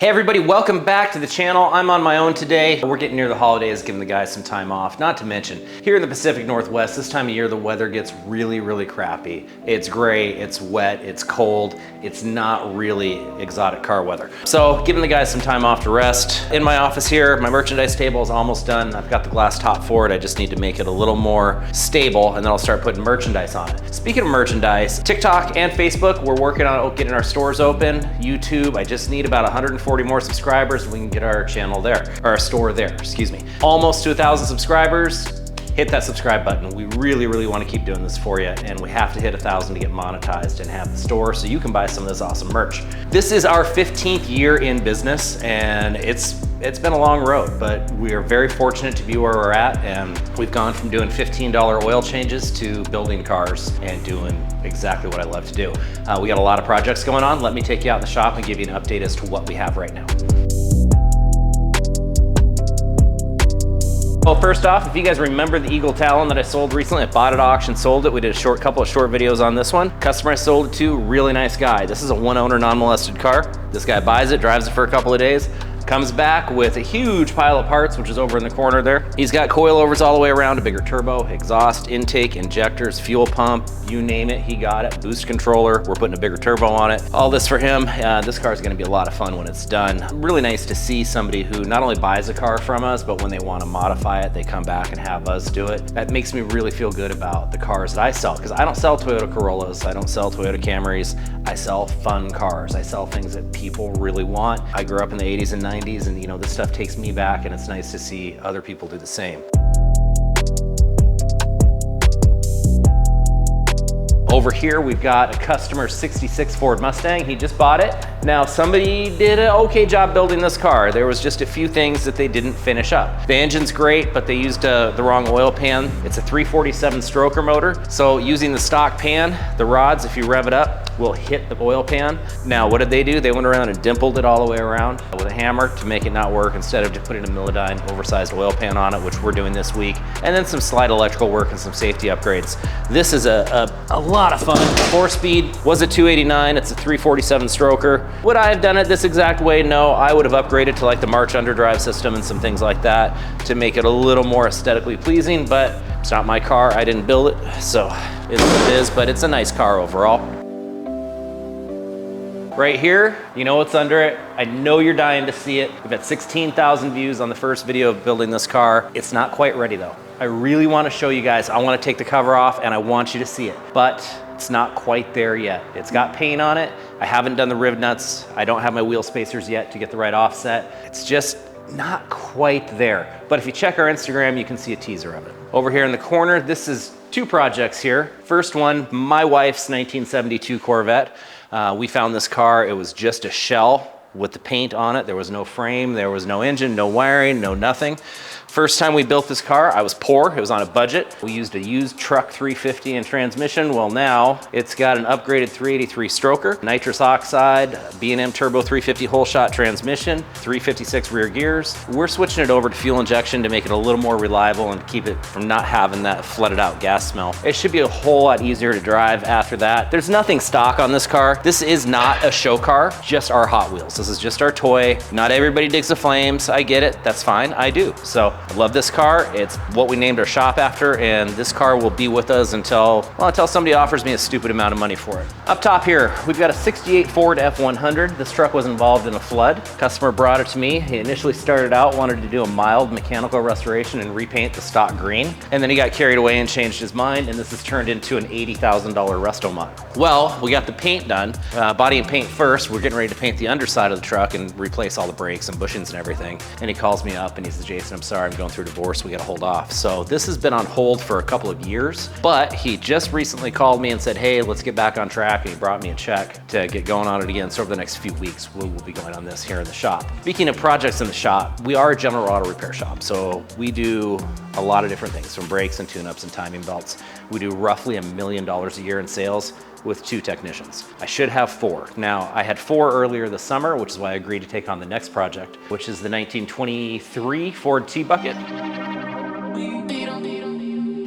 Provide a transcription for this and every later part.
Hey everybody, welcome back to the channel. I'm on my own today. We're getting near the holidays, giving the guys some time off. Not to mention, here in the Pacific Northwest, this time of year, the weather gets really crappy. It's gray, it's wet, it's cold. It's not really exotic car weather. So giving the guys some time off to rest. In my office here, my merchandise table is almost done. I've got the glass top for it. I just need to make it a little more stable and then I'll start putting merchandise on it. Speaking of merchandise, TikTok and Facebook, we're working on getting our stores open. YouTube, I just need about 140 more subscribers and we can get our channel there, or our store there, excuse me. Almost to 1,000 subscribers. Hit that subscribe button. We really want to keep doing this for you, and we have to hit 1,000 to get monetized and have the store so you can buy some of this awesome merch. This is our 15th year in business, and it's been a long road, but we are very fortunate to be where we're at, and we've gone from doing $15 oil changes to building cars and doing exactly what I love to do. We got a lot of projects going on. Let me take you out in the shop and give you an update as to what we have right now. Well, first off, if you guys remember the Eagle Talon that I sold recently, I bought it at auction, sold it. We did a couple of short videos on this one. Customer I sold it to, really nice guy. This is a one-owner, non-molested car. This guy buys it, drives it for a couple of days, comes back with a huge pile of parts, which is over in the corner there. He's got coilovers all the way around, a bigger turbo, exhaust, intake, injectors, fuel pump, you name it, he got it. Boost controller, we're putting a bigger turbo on it. All this for him. This car is gonna be a lot of fun when it's done. Really nice to see somebody who not only buys a car from us, but when they wanna modify it, they come back and have us do it. That makes me really feel good about the cars that I sell, because I don't sell Toyota Corollas, I don't sell Toyota Camrys, I sell fun cars. I sell things that people really want. I grew up in the 80s and 90s, and this stuff takes me back, and it's nice to see other people do the same. Over here, we've got a customer 66 Ford Mustang. He just bought it. Now, somebody did an okay job building this car. There was just a few things that they didn't finish up. The engine's great, but they used the wrong oil pan. It's a 347 stroker motor. So using the stock pan, the rods, if you rev it up, will hit the oil pan. Now, what did they do? They went around and dimpled it all the way around with a hammer to make it not work, instead of just putting a Millidyne oversized oil pan on it, which we're doing this week. And then some slight electrical work and some safety upgrades. This is a lot of fun. 4-speed, was a 289, it's a 347 stroker. Would I have done it this exact way? No, I would have upgraded to like the March underdrive system and some things like that to make it a little more aesthetically pleasing, but it's not my car, I didn't build it, so it's what it is, but it's a nice car overall. Right here, you know what's under it. I know you're dying to see it. We've had 16,000 views on the first video of building this car. It's not quite ready though. I really want to show you guys. I want to take the cover off and I want you to see it, but it's not quite there yet. It's got paint on it. I haven't done the riv nuts. I don't have my wheel spacers yet to get the right offset. It's just not quite there. But if you check our Instagram, you can see a teaser of it. Over here in the corner, this is two projects here. First one, my wife's 1972 Corvette. We found this car, it was just a shell with the paint on it. There was no frame, there was no engine, no wiring, no nothing. First time we built this car, I was poor, it was on a budget. We used a used truck 350 and transmission. Well, now it's got an upgraded 383 stroker, nitrous oxide, B&M turbo 350 whole shot transmission, 356 rear gears. We're switching it over to fuel injection to make it a little more reliable and keep it from not having that flooded out gas smell. It should be a whole lot easier to drive after that. There's nothing stock on this car. This is not a show car, just our Hot Wheels. This is just our toy. Not everybody digs the flames. I get it, that's fine, I do. So I love this car. It's what we named our shop after, and this car will be with us until somebody offers me a stupid amount of money for it. Up top here, we've got a 68 Ford F100. This truck was involved in a flood. Customer brought it to me. He initially started out, wanted to do a mild mechanical restoration and repaint the stock green. And then he got carried away and changed his mind, and this has turned into an $80,000 resto mod. Well, we got the paint done, body and paint first. We're getting ready to paint the underside of the truck and replace all the brakes and bushings and everything. And he calls me up and he says, Jason, I'm sorry, I'm going through a divorce, we gotta hold off. So this has been on hold for a couple of years, but he just recently called me and said, hey, let's get back on track, and he brought me a check to get going on it again. So over the next few weeks, we'll be going on this here in the shop. Speaking of projects in the shop, we are a general auto repair shop. So we do a lot of different things, from brakes and tune-ups and timing belts. We do roughly $1 million a year in sales with 2 technicians. I should have 4. Now, I had 4 earlier this summer, which is why I agreed to take on the next project, which is the 1923 Ford T-Bucket.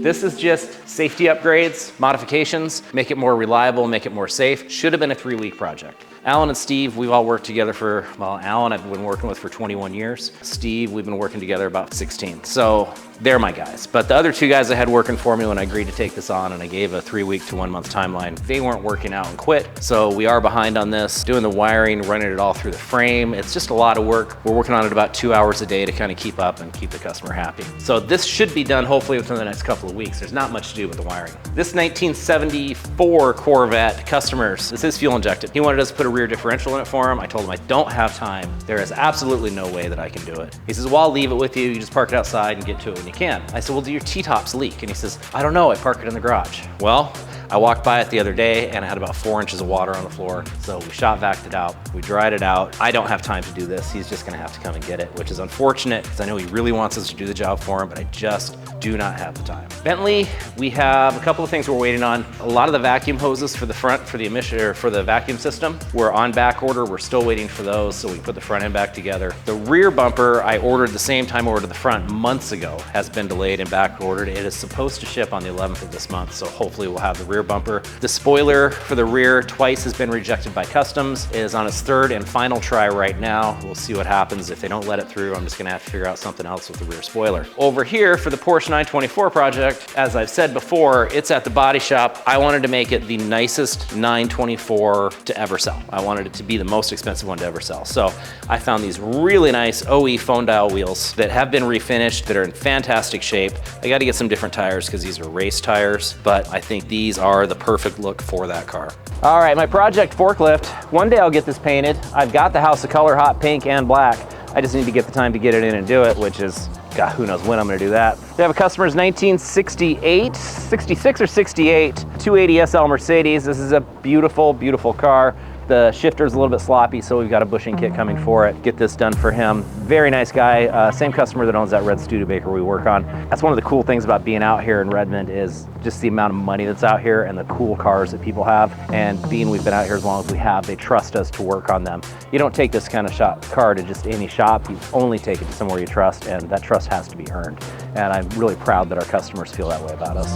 This is just safety upgrades, modifications, make it more reliable, make it more safe. Should have been a 3-week project. Alan and Steve, we've all worked together for, well, Alan I've been working with for 21 years. Steve, we've been working together about 16. So they're my guys. But the other two guys I had working for me when I agreed to take this on and I gave a 3-week to 1-month timeline, they weren't working out and quit. So we are behind on this, doing the wiring, running it all through the frame. It's just a lot of work. We're working on it about 2 hours a day to kind of keep up and keep the customer happy. So this should be done hopefully within the next couple of weeks. There's not much to do with the wiring. This 1974 Corvette, customers, this is fuel injected. He wanted us to put a rear differential in it for him. I told him I don't have time. There is absolutely no way that I can do it. He says, well, I'll leave it with you. You just park it outside and get to it when you can. I said, well, do your T-tops leak? And he says, I don't know, I park it in the garage. Well, I walked by it the other day and I had about 4 inches of water on the floor. So we shop vac it out, we dried it out. I don't have time to do this. He's just gonna have to come and get it, which is unfortunate because I know he really wants us to do the job for him, but I just do not have the time. Bentley, we have a couple of things we're waiting on. A lot of the vacuum hoses for the front, for the emission, or for the vacuum system, we're on back order. We're still waiting for those so we can put the front end back together. The rear bumper I ordered the same time I ordered the front months ago, has been delayed and back ordered. It is supposed to ship on the 11th of this month, so hopefully we'll have the rear bumper. The spoiler for the rear twice has been rejected by customs. It is on its 3rd and final try right now. We'll see what happens. If they don't let it through, I'm just gonna have to figure out something else with the rear spoiler. Over here for the Porsche 924 project, as I've said before, it's at the body shop. I wanted to make it the nicest 924 to ever sell. I wanted it to be the most expensive one to ever sell. So I found these really nice OE phone dial wheels that have been refinished, that are in fantastic shape. I got to get some different tires because these are race tires, but I think these are the perfect look for that car. All right, my project forklift. One day I'll get this painted. I've got the house of color, hot pink and black. I just need to get the time to get it in and do it, which is, God, who knows when I'm gonna do that. We have a customer's 1968, 66 or 68, 280 SL Mercedes. This is a beautiful, beautiful car. The shifter's a little bit sloppy, so we've got a bushing kit coming for it. Get this done for him. Very nice guy. Same customer that owns that red Studebaker we work on. That's one of the cool things about being out here in Redmond is just the amount of money that's out here and the cool cars that people have. And being we've been out here as long as we have, they trust us to work on them. You don't take this kind of car to just any shop. You only take it to somewhere you trust, and that trust has to be earned. And I'm really proud that our customers feel that way about us.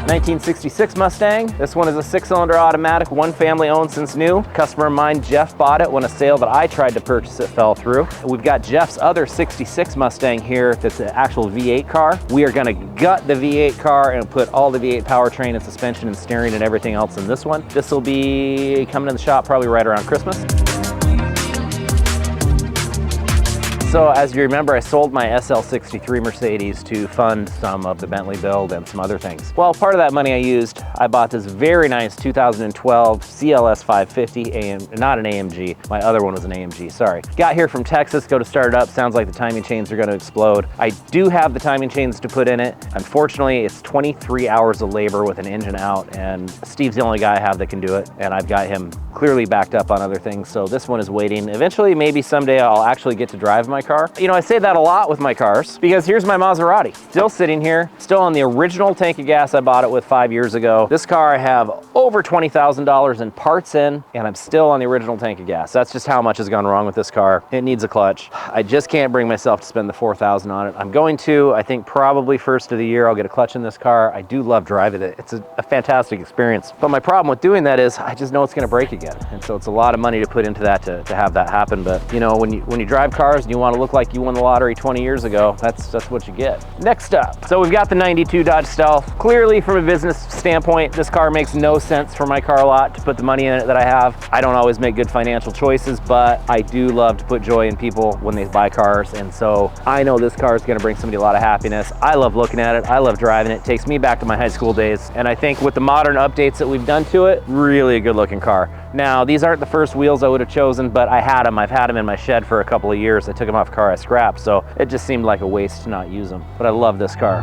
1966 Mustang. This one is a 6-cylinder automatic, one family owned since new. Customer of mine, Jeff, bought it when a sale that I tried to purchase it fell through. We've got Jeff's other 66 Mustang here that's an actual V8 car. We are gonna gut the V8 car and put all the V8 powertrain and suspension and steering and everything else in this one. This will be coming in the shop probably right around Christmas. So as you remember, I sold my SL63 Mercedes to fund some of the Bentley build and some other things. Well, part of that money I used, I bought this very nice 2012 CLS 550, not an AMG. My other one was an AMG, sorry. Got here from Texas, go to start it up. Sounds like the timing chains are gonna explode. I do have the timing chains to put in it. Unfortunately, it's 23 hours of labor with an engine out, and Steve's the only guy I have that can do it, and I've got him clearly backed up on other things, so this one is waiting. Eventually, maybe someday I'll actually get to drive my car. You know, I say that a lot with my cars because here's my Maserati, still sitting here, still on the original tank of gas I bought it with 5 years ago. This car I have over $20,000 in parts in, and I'm still on the original tank of gas. That's just how much has gone wrong with this car. It needs a clutch. I just can't bring myself to spend the $4,000 on it. I'm going to, I think probably first of the year, I'll get a clutch in this car. I do love driving it. It's a fantastic experience. But my problem with doing that is I just know it's gonna break again. And so it's a lot of money to put into that to have that happen. But you know, when you drive cars and you wanna look like you won the lottery 20 years ago, that's what you get. Next up, so we've got the 92 Dodge Stealth. Clearly from a business standpoint, this car makes no sense for my car lot to put the money in it that I have. I don't always make good financial choices, but I do love to put joy in people when they buy cars. And so I know this car is gonna bring somebody a lot of happiness. I love looking at it. I love driving it. It takes me back to my high school days. And I think with the modern updates that we've done to it, really a good looking car. Now, these aren't the first wheels I would have chosen, but I had them. I've had them in my shed for a couple of years. I took them off a car I scrapped, so it just seemed like a waste to not use them. But I love this car.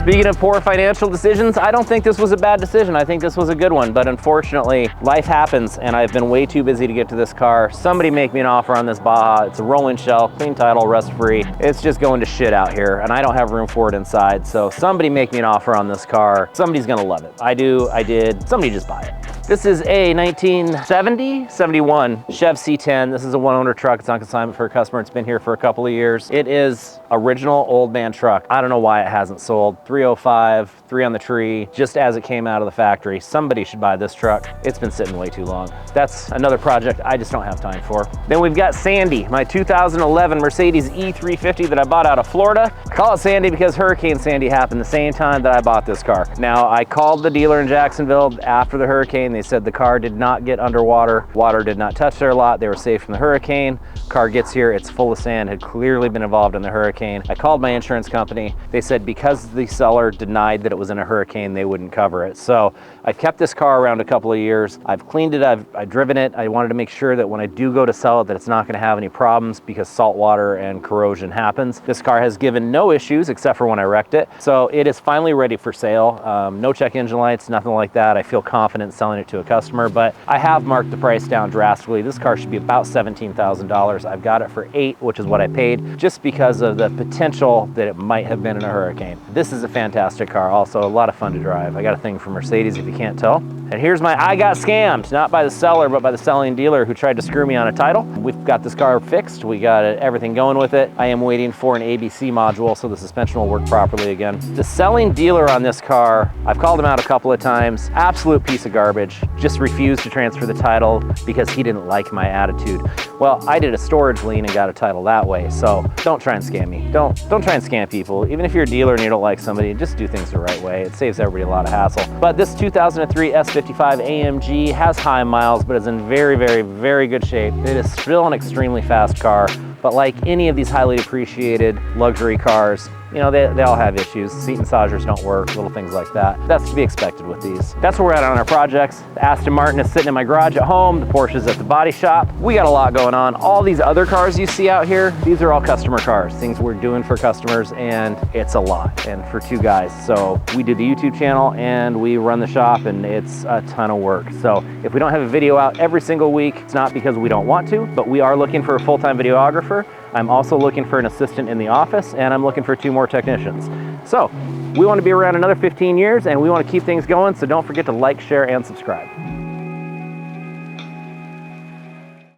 Speaking of poor financial decisions, I don't think this was a bad decision. I think this was a good one, but unfortunately, life happens, and I've been way too busy to get to this car. Somebody make me an offer on this Baja. It's a rolling shell, clean title, rust-free. It's just going to shit out here, and I don't have room for it inside, so somebody make me an offer on this car. Somebody's gonna love it. I do, I did, somebody just buy it. This is a 1970, 71 Chev C10. This is a one-owner truck. It's on consignment for a customer. It's been here for a couple of years. It is original old man truck. I don't know why it hasn't sold. 305, 3 on the tree, just as it came out of the factory. Somebody should buy this truck. It's been sitting way too long. That's another project I just don't have time for. Then we've got Sandy, my 2011 Mercedes E350 that I bought out of Florida. I call it Sandy because Hurricane Sandy happened the same time that I bought this car. Now, I called the dealer in Jacksonville after the hurricane. They said the car did not get underwater. Water did not touch their lot. They were safe from the hurricane. Car gets here, it's full of sand, had clearly been involved in the hurricane. I called my insurance company. They said because the seller denied that it was in a hurricane, they wouldn't cover it. So I've kept this car around a couple of years. I've cleaned it, I've driven it. I wanted to make sure that when I do go to sell it, that it's not gonna have any problems because salt water and corrosion happens. This car has given no issues except for when I wrecked it. So it is finally ready for sale. No check engine lights, nothing like that. I feel confident selling it to a customer, but I have marked the price down drastically. This car should be about $17,000. I've got it for $8,000, which is what I paid, just because of the potential that it might have been in a hurricane. This is a fantastic car, also a lot of fun to drive. I got a thing for Mercedes, if you can't tell. And here's my I got scammed, not by the seller, but by the selling dealer who tried to screw me on a title. We've got this car fixed. We got everything going with it. I am waiting for an ABC module so the suspension will work properly again. The selling dealer on this car, I've called him out a couple of times. Absolute piece of garbage. Just refused to transfer the title because he didn't like my attitude. Well, I did a storage lien and got a title that way, so don't try and scam me. Don't try and scam people. Even if you're a dealer and you don't like somebody, just do things the right way. It saves everybody a lot of hassle. But this 2003 S55 AMG has high miles, but is in very, very, very good shape. It is still an extremely fast car, but like any of these highly appreciated luxury cars, you know, they all have issues. Seat massagers don't work, little things like that. That's to be expected with these. That's where we're at on our projects. The Aston Martin is sitting in my garage at home. The Porsche's at the body shop. We got a lot going on. All these other cars you see out here, these are all customer cars, things we're doing for customers, and it's a lot, and for two guys. So we do the YouTube channel and we run the shop, and it's a ton of work. So if we don't have a video out every single week, it's not because we don't want to, but we are looking for a full-time videographer. I'm also looking for an assistant in the office, and I'm looking for 2 more technicians. So we want to be around another 15 years, and we want to keep things going, so don't forget to like, share, and subscribe.